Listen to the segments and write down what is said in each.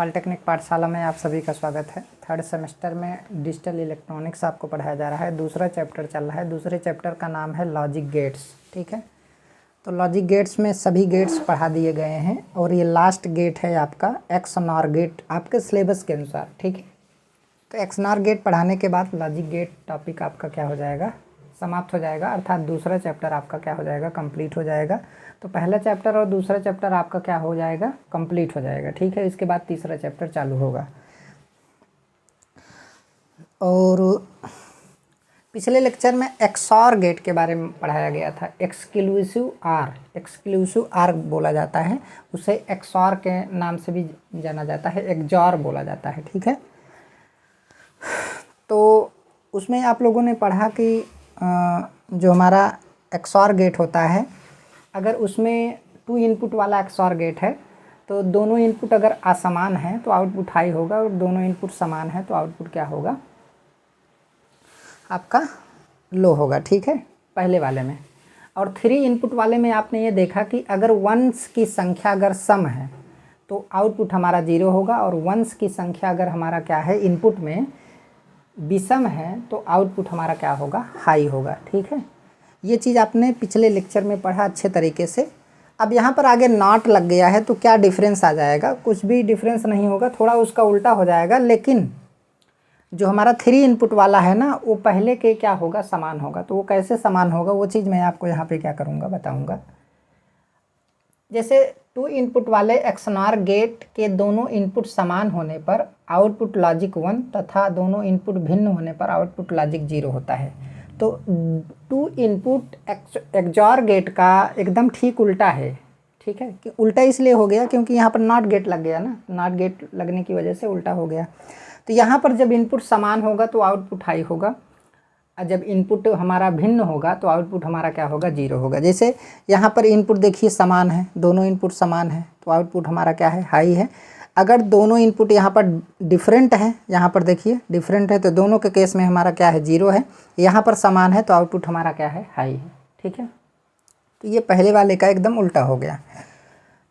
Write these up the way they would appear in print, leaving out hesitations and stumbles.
Polytechnic पाठशाला में आप सभी का स्वागत है। थर्ड सेमेस्टर में डिजिटल इलेक्ट्रॉनिक्स आपको पढ़ाया जा रहा है। दूसरा चैप्टर चल रहा है। दूसरे चैप्टर का नाम है लॉजिक गेट्स। ठीक है, तो लॉजिक गेट्स में सभी गेट्स पढ़ा दिए गए हैं और ये लास्ट गेट है आपका एक्स-नॉर गेट आपके सिलेबस के अनुसार। ठीक है, तो एक्स-नॉर गेट पढ़ाने के बाद लॉजिक गेट टॉपिक आपका क्या हो जाएगा, समाप्त हो जाएगा, अर्थात दूसरा चैप्टर आपका क्या हो जाएगा, कंप्लीट हो जाएगा। तो पहला चैप्टर और दूसरा चैप्टर आपका क्या हो जाएगा, कंप्लीट हो जाएगा। ठीक है, इसके बाद तीसरा चैप्टर चालू होगा। और पिछले लेक्चर में एक्सऑर गेट के बारे में पढ़ाया गया था। एक्सक्लूसिव आर बोला जाता है, उसे एक्सऑर के नाम से भी जाना जाता है, एक्सऑर बोला जाता है। ठीक है, तो उसमें आप लोगों ने पढ़ा कि जो हमारा एक्सऑर गेट होता है, अगर उसमें 2 इनपुट वाला एक्सऑर गेट है तो दोनों इनपुट अगर असमान हैं तो आउटपुट हाई होगा, और दोनों इनपुट समान है तो आउटपुट क्या होगा, आपका लो होगा। ठीक है, पहले वाले में। और 3 इनपुट वाले में आपने ये देखा कि अगर वंस की संख्या अगर सम है तो आउटपुट हमारा 0 होगा, और वंस की संख्या अगर हमारा क्या है, इनपुट में विषम है तो आउटपुट हमारा क्या होगा, हाई होगा। ठीक है, ये चीज़ आपने पिछले लेक्चर में पढ़ा अच्छे तरीके से। अब यहाँ पर आगे नॉट लग गया है तो क्या डिफरेंस आ जाएगा, कुछ भी डिफरेंस नहीं होगा, थोड़ा उसका उल्टा हो जाएगा। लेकिन जो हमारा 3 इनपुट वाला है ना, वो पहले के क्या होगा, समान होगा। तो वो कैसे समान होगा, वो चीज़ मैं आपको यहाँ पे क्या करूँगा, बताऊँगा। जैसे 2 इनपुट वाले एक्सनॉर गेट के दोनों इनपुट समान होने पर आउटपुट लॉजिक 1 तथा दोनों इनपुट भिन्न होने पर आउटपुट लॉजिक 0 होता है। तो 2 इनपुट एक्सऑर गेट का एकदम ठीक उल्टा है। ठीक है, कि उल्टा इसलिए हो गया क्योंकि यहाँ पर नॉट गेट लग गया ना, नॉट गेट लगने की वजह से उल्टा हो गया। तो यहाँ पर जब इनपुट समान होगा तो आउटपुट हाई होगा, और जब इनपुट हमारा भिन्न होगा तो आउटपुट हमारा क्या होगा, 0 होगा। जैसे यहाँ पर इनपुट देखिए समान है, दोनों इनपुट समान है तो आउटपुट हमारा क्या है, हाई है। अगर दोनों इनपुट यहाँ पर डिफरेंट है, यहाँ पर देखिए डिफरेंट है, तो दोनों के केस में हमारा क्या है, 0 है। यहाँ पर समान है तो आउटपुट हमारा क्या है, हाई है। ठीक है, तो ये पहले वाले का एकदम उल्टा हो गया।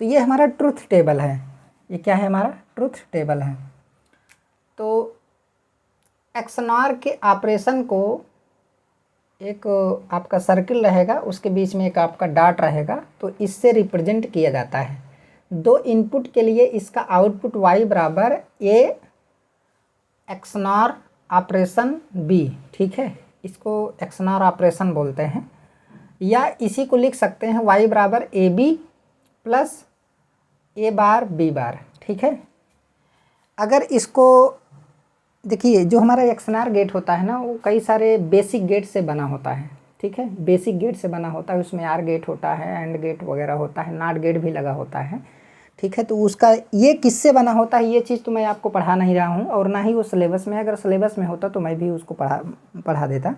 तो ये हमारा ट्रुथ टेबल है। ये क्या है, हमारा ट्रुथ टेबल है। तो एक्सनॉर के ऑपरेशन को एक आपका सर्किल रहेगा, उसके बीच में एक आपका डॉट रहेगा, तो इससे रिप्रेजेंट किया जाता है। 2 इनपुट के लिए इसका आउटपुट y बराबर a एक्सनॉर ऑपरेशन b। ठीक है, इसको एक्सनॉर ऑपरेशन बोलते हैं, या इसी को लिख सकते हैं y बराबर A B plus A bar B bar. ठीक है, अगर इसको देखिए, जो हमारा एक्सनॉर गेट होता है ना, वो कई सारे बेसिक गेट से बना होता है। ठीक है, बेसिक गेट से बना होता है, उसमें आर गेट होता है, एंड गेट वगैरह होता है, नॉट गेट भी लगा होता है। ठीक है, तो उसका ये किससे बना होता है, ये चीज़ तो मैं आपको पढ़ा नहीं रहा हूँ, और ना ही वो सिलेबस में। अगर सिलेबस में होता तो मैं भी उसको पढ़ा देता।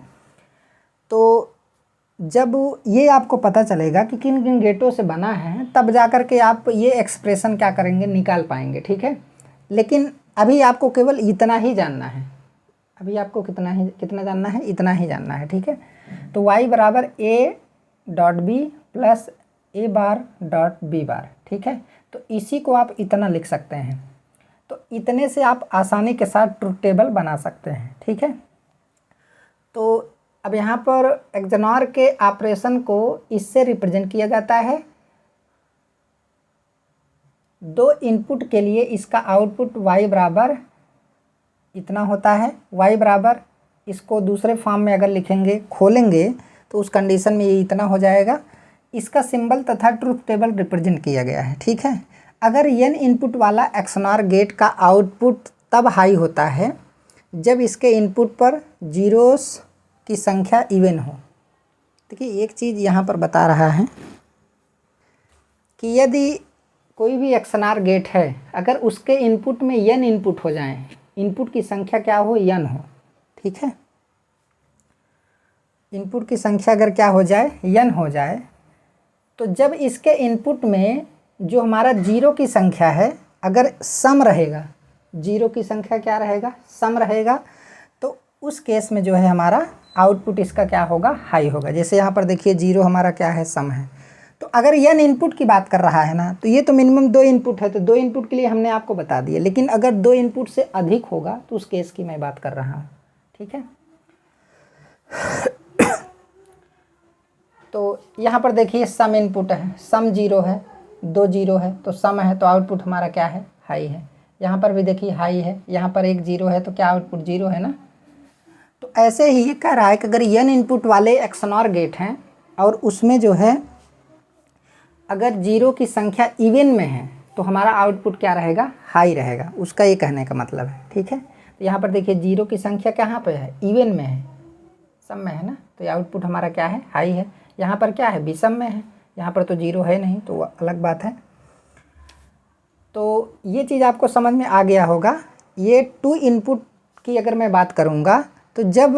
तो जब ये आपको पता चलेगा कि किन किन गेटों से बना है, तब जा कर के आप ये एक्सप्रेशन क्या करेंगे, निकाल पाएंगे। ठीक है, लेकिन अभी आपको केवल इतना ही जानना है। अभी आपको कितना जानना है, इतना ही जानना है। ठीक है, तो y बराबर a dot B plus A bar dot B bar. ठीक है, तो इसी को आप इतना लिख सकते हैं। तो इतने से आप आसानी के साथ ट्रुथ टेबल बना सकते हैं। ठीक है, तो अब यहाँ पर एक्सनॉर के ऑपरेशन को इससे रिप्रेजेंट किया जाता है। 2 इनपुट के लिए इसका आउटपुट y बराबर इतना होता है। y बराबर, इसको दूसरे फॉर्म में अगर लिखेंगे, खोलेंगे, तो उस कंडीशन में ये इतना हो जाएगा। इसका सिंबल तथा ट्रुथ टेबल रिप्रेजेंट किया गया है। ठीक है, अगर n इनपुट वाला एक्सनॉर गेट का आउटपुट तब हाई होता है जब इसके इनपुट पर जीरोस की संख्या इवन हो। देखिए, एक चीज़ यहाँ पर बता रहा है कि यदि कोई भी एक्सनॉर गेट है, अगर उसके इनपुट में n इनपुट हो जाएं, इनपुट की संख्या क्या हो, n हो। ठीक है, इनपुट की संख्या अगर क्या हो जाए, n हो जाए, तो जब इसके इनपुट में जो हमारा 0 की संख्या है, अगर सम रहेगा, 0 की संख्या क्या रहेगा, सम रहेगा, तो उस केस में जो है हमारा आउटपुट इसका क्या होगा, हाई होगा। जैसे यहाँ पर देखिए 0 हमारा क्या है, सम है, तो अगर n इनपुट की बात कर रहा है ना, तो ये तो मिनिमम 2 इनपुट है, तो 2 इनपुट के लिए हमने आपको बता दिया। लेकिन अगर 2 इनपुट से अधिक होगा तो उस केस की मैं बात कर रहा हूँ, ठीक है। तो यहाँ पर देखिए सम इनपुट है, सम 0 है, 2 0 है, तो सम है तो आउटपुट हमारा क्या है, हाई है। यहाँ पर भी देखिए हाई है, यहाँ पर एक 0 है, तो क्या आउटपुट 0 है ना। तो ऐसे ही ये कह रहा है कि अगर n इनपुट वाले XNOR गेट हैं और उसमें जो है अगर 0 की संख्या इवन में है तो हमारा आउटपुट क्या रहेगा, हाई रहेगा, उसका ये कहने का मतलब है, ठीक है। तो यहाँ पर देखिए 0 की संख्या कहाँ पे है, इवन में है, सम में है ना, तो ये आउटपुट हमारा क्या है, हाई है। यहाँ पर क्या है, विषम में है, यहाँ पर तो 0 है नहीं, तो अलग बात है। तो ये चीज़ आपको समझ में आ गया होगा। ये 2 इनपुट की अगर मैं बात करूँगा तो जब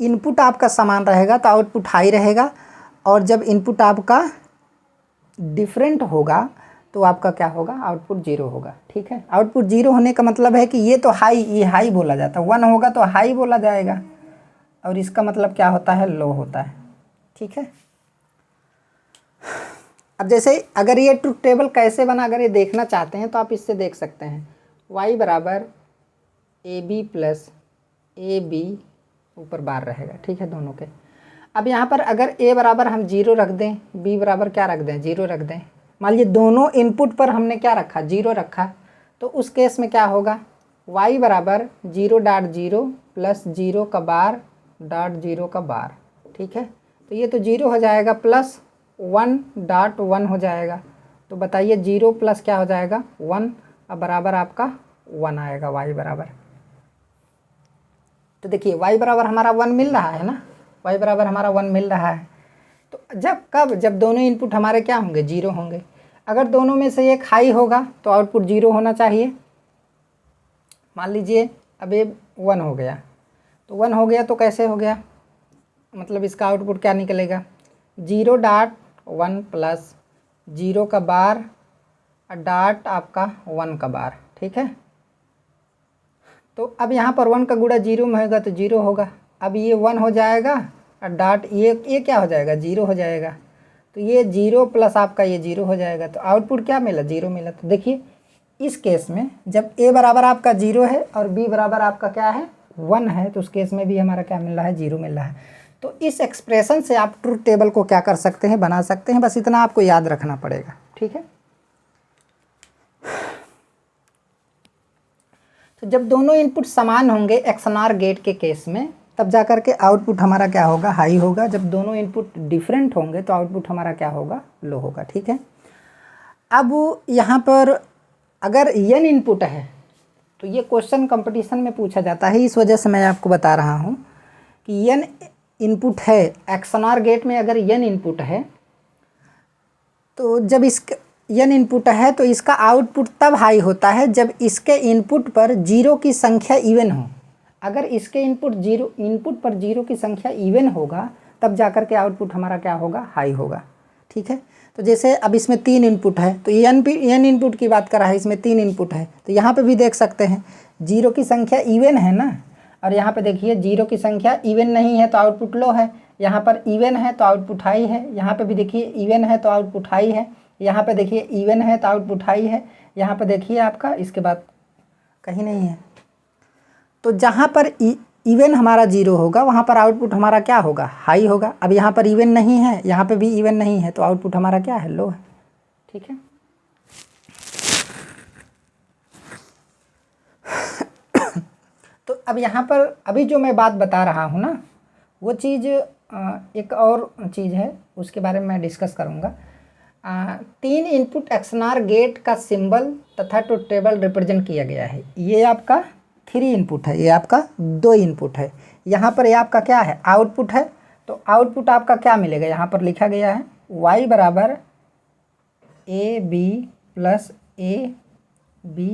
इनपुट आपका समान रहेगा तो आउटपुट हाई रहेगा, और जब इनपुट आपका डिफरेंट होगा तो आपका क्या होगा, आउटपुट 0 होगा, ठीक है। आउटपुट 0 होने का मतलब है कि ये तो हाई, ये हाई बोला जाता है, 1 होगा तो हाई बोला जाएगा, और इसका मतलब क्या होता है, लो होता है, ठीक है। अब जैसे अगर ये ट्रुथ टेबल कैसे बना, अगर ये देखना चाहते हैं तो आप इससे देख सकते हैं, y बराबर AB प्लस AB ऊपर बार रहेगा, ठीक है, दोनों के। अब यहाँ पर अगर a बराबर हम 0 रख दें, b बराबर क्या रख दें, 0 रख दें, मान लीजिए दोनों इनपुट पर हमने क्या रखा, 0 रखा, तो उस केस में क्या होगा, y बराबर 0.0 प्लस 0 का बार डॉट 0 का बार, ठीक है। तो ये तो 0 हो जाएगा प्लस 1.1 हो जाएगा। तो बताइए 0 प्लस क्या हो जाएगा, 1, अब बराबर आपका 1 आएगा y बराबर। तो देखिए y बराबर हमारा 1 मिल रहा है ना, y बराबर हमारा 1 मिल रहा है। तो जब दोनों इनपुट हमारे क्या होंगे, 0 होंगे। अगर दोनों में से एक हाई होगा तो आउटपुट 0 होना चाहिए। मान लीजिए अब ये 1 हो गया, तो 1 हो गया तो कैसे हो गया, मतलब इसका आउटपुट क्या निकलेगा, 0.1 प्लस 0 का बार डॉट आपका 1 का बार, ठीक है। तो अब यहाँ पर 1 का गुणा 0 में होगा तो 0 होगा। अब ये 1 हो जाएगा और डॉट ये क्या हो जाएगा, 0 हो जाएगा। तो ये 0 प्लस आपका ये 0 हो जाएगा, तो आउटपुट क्या मिला, 0 मिला। तो देखिए इस केस में जब a बराबर आपका 0 है और b बराबर आपका क्या है, 1 है, तो उस केस में भी हमारा क्या मिल रहा है, 0 मिल रहा है। तो इस एक्सप्रेशन से आप ट्रुथ टेबल को क्या कर सकते हैं, बना सकते हैं। बस इतना आपको याद रखना पड़ेगा, ठीक है। तो जब दोनों इनपुट समान होंगे XNOR गेट के केस में, तब जाकर के आउटपुट हमारा क्या होगा, हाई होगा। जब दोनों इनपुट डिफरेंट होंगे तो आउटपुट हमारा क्या होगा, लो होगा, ठीक है। अब यहाँ पर अगर n इनपुट है तो ये क्वेश्चन कंपटीशन में पूछा जाता है, इस वजह से मैं आपको बता रहा हूँ कि n इनपुट है XNOR गेट में। अगर n इनपुट है तो जब इसका n इनपुट है तो इसका आउटपुट तब हाई होता है जब इसके इनपुट पर 0 की संख्या इवन हो। अगर इसके इनपुट पर 0 की संख्या इवन होगा तब जाकर के आउटपुट हमारा क्या होगा, हाई होगा, ठीक है। तो जैसे अब इसमें 3 इनपुट है, तो n इनपुट की बात कर रहा है, इसमें 3 इनपुट है, तो यहाँ पे भी देख सकते हैं 0 की संख्या इवन है ना, और यहाँ पे देखिए 0 की संख्या इवन नहीं है तो आउटपुट लो है, यहाँ पर इवन है तो आउटपुट हाई है, यहाँ पे भी देखिए इवन है तो आउटपुट हाई है, यहाँ पे देखिए इवन है तो आउटपुट हाई है, यहाँ पे देखिए आपका इसके बाद कहीं नहीं है। तो जहाँ पर इवन हमारा 0 होगा वहाँ पर आउटपुट हमारा क्या होगा, हाई होगा। अब यहाँ पर इवन नहीं है, यहाँ पे भी इवन नहीं है, तो आउटपुट हमारा क्या है, लो है, ठीक है। तो अब यहाँ पर अभी जो मैं बात बता रहा हूँ ना, वो चीज़ एक और चीज़ है, उसके बारे में मैं डिस्कस करूँगा। 3 इनपुट XNOR गेट का सिंबल तथा ट्रुथ टेबल रिप्रेजेंट किया गया है। ये आपका 3 इनपुट है, ये आपका 2 इनपुट है, यहाँ पर ये आपका क्या है, आउटपुट है। तो आउटपुट आपका क्या मिलेगा, यहाँ पर लिखा गया है y बराबर AB plus AB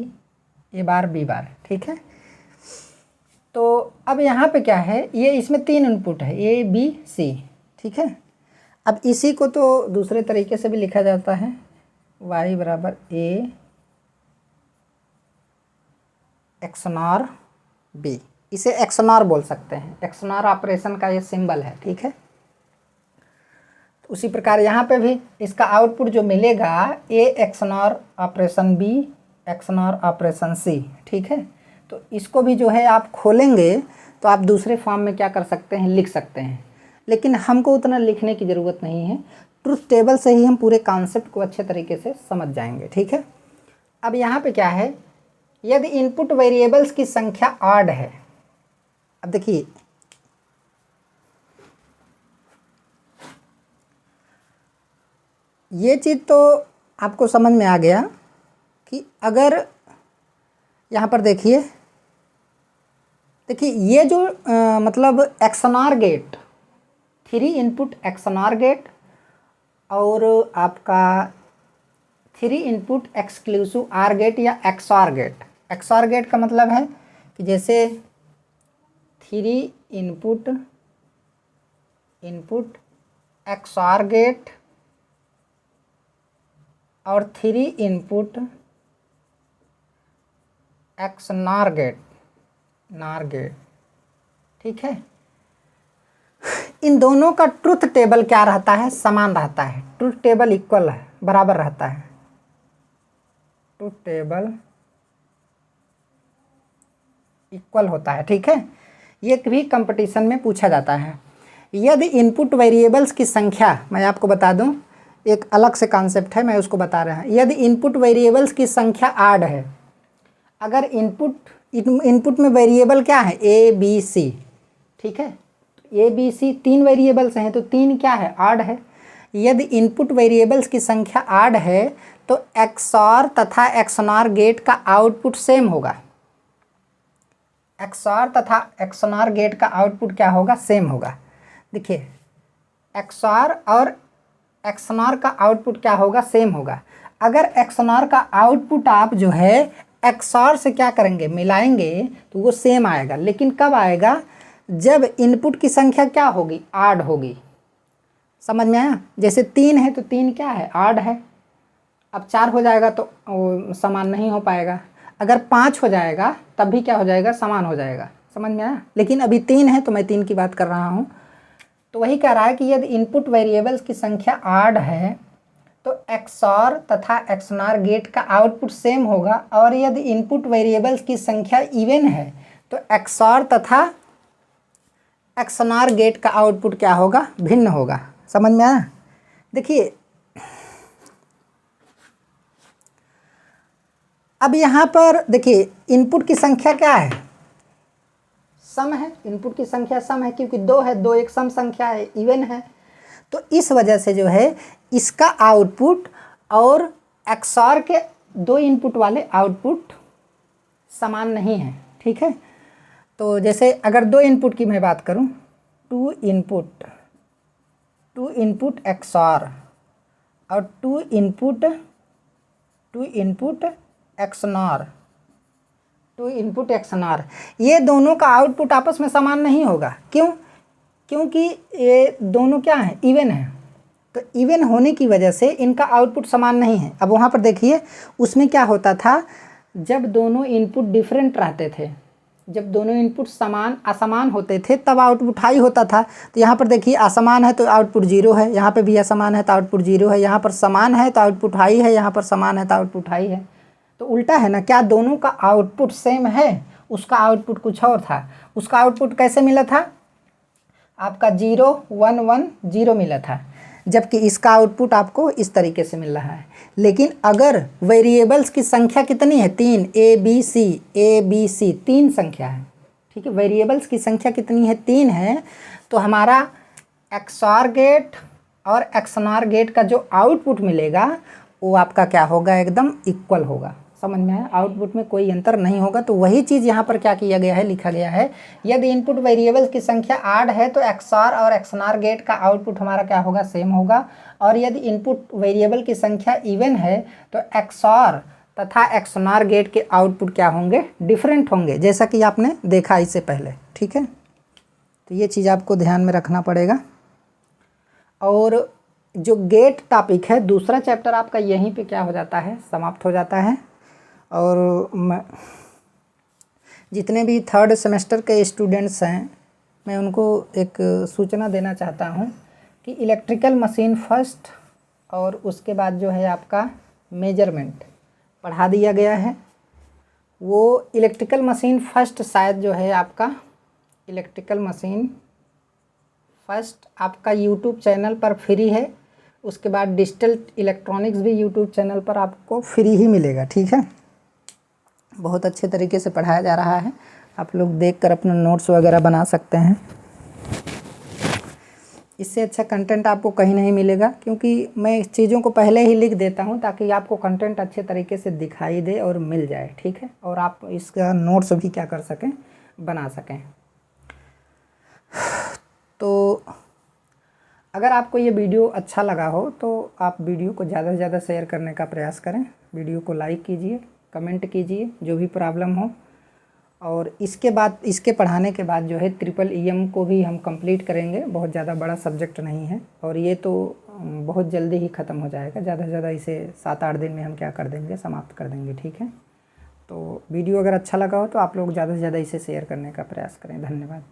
A bar B बार, ठीक है। तो अब यहाँ पे क्या है, ये इसमें 3 इनपुट है A B C, ठीक है। अब इसी को तो दूसरे तरीके से भी लिखा जाता है, y बराबर A XNOR B, इसे XNOR बोल सकते हैं, XNOR ऑपरेशन का ये सिंबल है, ठीक है। उसी प्रकार यहाँ पे भी इसका आउटपुट जो मिलेगा A XNOR operation B XNOR operation C, ठीक है। तो इसको भी जो है आप खोलेंगे तो आप दूसरे फॉर्म में क्या कर सकते हैं, लिख सकते हैं, लेकिन हमको उतना लिखने की ज़रूरत नहीं है। ट्रुथ टेबल से ही हम पूरे कॉन्सेप्ट को अच्छे तरीके से समझ जाएंगे, ठीक है। अब यहाँ पे क्या है, यदि इनपुट वेरिएबल्स की संख्या ऑड है, अब देखिए ये चीज़ तो आपको समझ में आ गया कि अगर यहाँ पर देखिए ये जो मतलब XNOR gate, 3 input XNOR gate और आपका 3 इनपुट एक्सक्लूसिव आर गेट या एक्सऑर गेट। एक्सऑर गेट का मतलब है कि जैसे 3 इनपुट एक्सऑर गेट और 3 input XNOR gate, NOR gate, ठीक है। इन दोनों का ट्रुथ टेबल क्या रहता है, समान रहता है। ट्रुथ टेबल इक्वल है, बराबर रहता है। ट्रुथ टेबल इक्वल होता है, ठीक है। ये भी कंपटीशन में पूछा जाता है। यदि इनपुट वेरिएबल्स की संख्या, मैं आपको बता दूं, एक अलग से कॉन्सेप्ट है, मैं उसको बता रहा हूँ। यदि इनपुट वेरिएबल्स की संख्या आड है, अगर इनपुट में वेरिएबल क्या है, ए बी सी, ठीक है। ए बी सी 3 वेरिएबल्स हैं, तो 3 क्या है, आड है। यदि इनपुट वेरिएबल्स की संख्या आड है तो एक्सऑर तथा एक्सनॉर गेट का आउटपुट सेम होगा। एक्सऑर तथा एक्सनॉर गेट का आउटपुट क्या होगा, सेम होगा। देखिए एक्सऑर और एक्सनॉर का आउटपुट क्या होगा, सेम होगा। अगर एक्सनॉर का आउटपुट आप जो है एक्सऑर से क्या करेंगे, मिलाएंगे, तो वो सेम आएगा। लेकिन कब आएगा, जब इनपुट की संख्या क्या होगी, आड होगी। समझ में आया। जैसे 3 है तो 3 क्या है, आड है। अब 4 हो जाएगा तो वो समान नहीं हो पाएगा। अगर 5 हो जाएगा तब भी क्या हो जाएगा, समान हो जाएगा। समझ में आया। लेकिन अभी 3 है तो मैं 3 की बात कर रहा हूँ। तो वही कह रहा है कि यदि इनपुट वेरिएबल्स की संख्या आड है तो एक्सऑर तथा एक्सनॉर गेट का आउटपुट सेम होगा, और यदि इनपुट वेरिएबल्स की संख्या इवन है तो एक्सऑर तथा एक्सनॉर गेट का आउटपुट क्या होगा, भिन्न होगा। समझ में आया। देखिए अब यहाँ पर देखिए इनपुट की संख्या क्या है, सम है। इनपुट की संख्या सम है क्योंकि 2 है, 2 एक सम संख्या है, इवन है। तो इस वजह से जो है इसका आउटपुट और एक्सऑर के 2 इनपुट वाले आउटपुट समान नहीं है, ठीक है। तो जैसे अगर 2 इनपुट की मैं बात करूं, 2 इनपुट एक्सऑर और 2 इनपुट एक्सनॉर, 2 इनपुट एक्सनॉर, ये दोनों का आउटपुट आपस में समान नहीं होगा। क्यों? क्योंकि ये दोनों क्या हैं, इवन है। तो इवन होने की वजह से इनका आउटपुट समान नहीं है। अब वहाँ पर देखिए उसमें क्या होता था, जब दोनों इनपुट डिफरेंट रहते थे, जब दोनों इनपुट असमान होते थे तब आउटपुट हाई होता था। तो यहाँ पर देखिए असमान है तो आउटपुट 0 है, यहाँ पे भी असमान है तो आउटपुट 0 है, यहाँ पर समान है तो आउटपुट हाई है, यहाँ पर समान है तो आउटपुट हाई है। तो उल्टा है ना, क्या दोनों का आउटपुट सेम है, उसका आउटपुट कुछ और था। उसका आउटपुट कैसे मिला था, आपका 0 1 1 0 मिला था, जबकि इसका आउटपुट आपको इस तरीके से मिल रहा है। लेकिन अगर वेरिएबल्स की संख्या कितनी है, 3, ए बी सी 3 संख्या है, ठीक है। वेरिएबल्स की संख्या कितनी है, 3 है। तो हमारा एक्सऑर गेट और एक्सनॉर गेट का जो आउटपुट मिलेगा वो आपका क्या होगा, एकदम इक्वल होगा। समझ में आया। आउटपुट में कोई अंतर नहीं होगा। तो वही चीज़ यहाँ पर क्या किया गया है, लिखा गया है, यदि इनपुट वेरिएबल्स की संख्या आड है तो एक्सऑर और एक्सनॉर गेट का आउटपुट हमारा क्या होगा, सेम होगा। और यदि इनपुट वेरिएबल की संख्या इवन है तो एक्सऑर तथा एक्सनॉर गेट के आउटपुट क्या होंगे, डिफरेंट होंगे, जैसा कि आपने देखा इससे पहले, ठीक है। तो ये चीज़ आपको ध्यान में रखना पड़ेगा। और जो गेट टॉपिक है, दूसरा चैप्टर आपका यहीं पे क्या हो जाता है, समाप्त हो जाता है। और जितने भी 3rd सेमेस्टर के स्टूडेंट्स हैं, मैं उनको एक सूचना देना चाहता हूं कि इलेक्ट्रिकल मशीन फर्स्ट और उसके बाद जो है आपका मेजरमेंट पढ़ा दिया गया है। वो इलेक्ट्रिकल मशीन फर्स्ट शायद जो है आपका इलेक्ट्रिकल मशीन फर्स्ट आपका यूट्यूब चैनल पर फ्री है। उसके बाद डिजिटल इलेक्ट्रॉनिक्स भी यूट्यूब चैनल पर आपको फ्री ही मिलेगा, ठीक है। बहुत अच्छे तरीके से पढ़ाया जा रहा है, आप लोग देखकर अपना नोट्स वगैरह बना सकते हैं। इससे अच्छा कंटेंट आपको कहीं नहीं मिलेगा, क्योंकि मैं चीज़ों को पहले ही लिख देता हूं ताकि आपको कंटेंट अच्छे तरीके से दिखाई दे और मिल जाए, ठीक है। और आप इसका नोट्स भी क्या कर सकें, बना सकें। तो अगर आपको ये वीडियो अच्छा लगा हो तो आप वीडियो को ज़्यादा से ज़्यादा शेयर करने का प्रयास करें, वीडियो को लाइक कीजिए, कमेंट कीजिए जो भी प्रॉब्लम हो। और इसके बाद, इसके पढ़ाने के बाद जो है EEM को भी हम कंप्लीट करेंगे। बहुत ज़्यादा बड़ा सब्जेक्ट नहीं है और ये तो बहुत जल्दी ही ख़त्म हो जाएगा। ज़्यादा से ज़्यादा इसे 7-8 दिन में हम क्या कर देंगे, समाप्त कर देंगे, ठीक है। तो वीडियो अगर अच्छा लगा हो तो आप लोग ज़्यादा से ज़्यादा इसे शेयर करने का प्रयास करें। धन्यवाद।